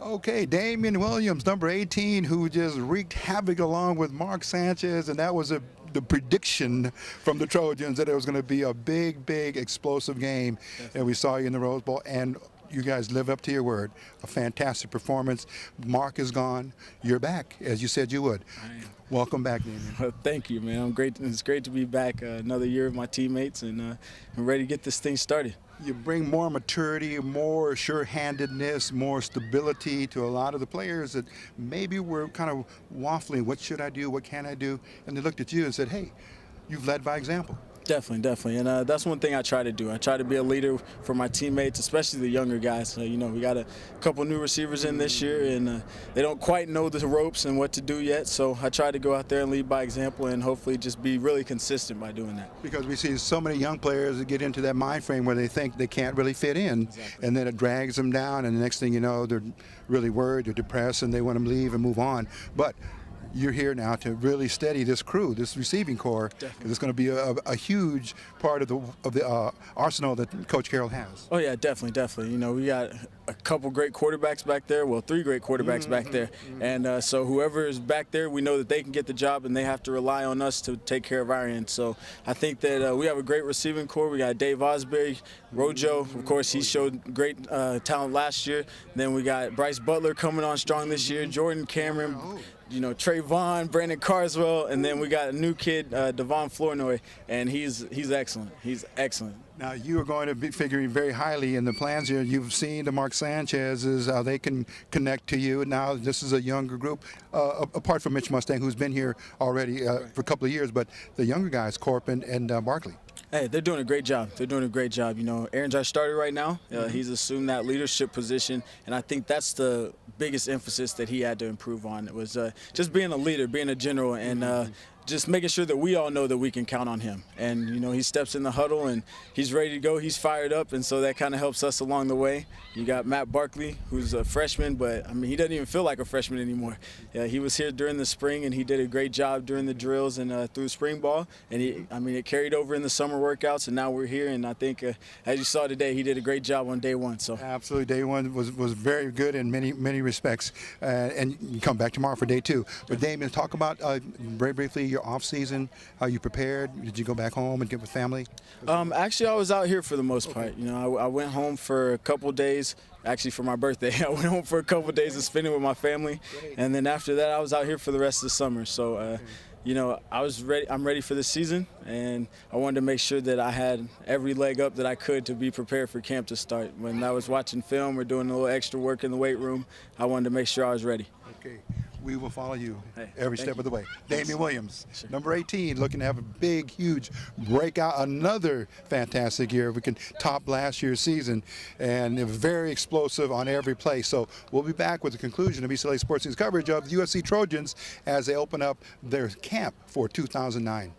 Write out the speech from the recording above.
Okay, Damian Williams, number 18, who just wreaked havoc along with Mark Sanchez, and that was the prediction from the Trojans that it was going to be a big, big, explosive game. Definitely. And we saw you in the Rose Bowl, and you guys live up to your word. A fantastic performance. Mark is gone. You're back, as you said you would. I am. Welcome back, Damian. Well, thank you, man. It's great to be back another year with my teammates, and I'm ready to get this thing started. You bring more maturity, more sure-handedness, more stability to a lot of the players that maybe were kind of waffling. What should I do? What can I do? And they looked at you and said, hey, you've led by example. Definitely. And that's one thing I try to do. I try to be a leader for my teammates, especially the younger guys. We got a couple new receivers in this year, and they don't quite know the ropes and what to do yet. So I try to go out there and lead by example and hopefully just be really consistent by doing that. Because we see so many young players that get into that mind frame where they think they can't really fit in. Exactly. And then it drags them down, and the next thing you know, they're really worried, they're depressed, and they want to leave and move on. But you're here now to really steady this crew, this receiving corps. Definitely. It's going to be a huge part of the arsenal that Coach Carroll has. Oh, yeah, definitely. We got a couple great quarterbacks back there. Well, 3 great quarterbacks back there. And so whoever is back there, we know that they can get the job, and they have to rely on us to take care of our end. So I think that we have a great receiving corps. We got Dave Osbury, Rojo. Of course, he showed great talent last year. Then we got Bryce Butler coming on strong this year, Jordan Cameron, Trayvon, Brandon Carswell, and then we got a new kid, Devon Flournoy, and he's excellent. He's excellent. Now, you are going to be figuring very highly in the plans here. You've seen the Mark Sanchez's, how they can connect to you. Now, this is a younger group, apart from Mitch Mustang, who's been here already for a couple of years, but the younger guys, Corp and Barkley. Hey, they're doing a great job. Aaron's our starter right now. He's assumed that leadership position, and I think that's the biggest emphasis that he had to improve on. It was just being a leader, being a general, and just making sure that we all know that we can count on him. And, he steps in the huddle, and he's ready to go. He's fired up, and so that kind of helps us along the way. You got Matt Barkley, who's a freshman, but, he doesn't even feel like a freshman anymore. Yeah, he was here during the spring, and he did a great job during the drills and through spring ball. And, it carried over in the summer workouts, and now we're here. And I think, as you saw today, he did a great job on day one. So absolutely, day one was very good in many respects. And you come back tomorrow for day 2. But, Damian, talk about very briefly your off season, how you prepared. Did you go back home and get with family? Actually, I was out here for the most part. I went home for a couple days. Actually, for my birthday, I went home for a couple days and spent it with my family. And then after that, I was out here for the rest of the summer. So, I was ready. I'm ready for the season, and I wanted to make sure that I had every leg up that I could to be prepared for camp to start. When I was watching film or doing a little extra work in the weight room, I wanted to make sure I was ready. Okay. We will follow you every step of the way. Thanks. Damian Williams, Sure. number 18, looking to have a big, huge breakout, another fantastic year. We can top last year's season, and very explosive on every play. So we'll be back with the conclusion of UCLA Sports News coverage of the USC Trojans as they open up their camp for 2009.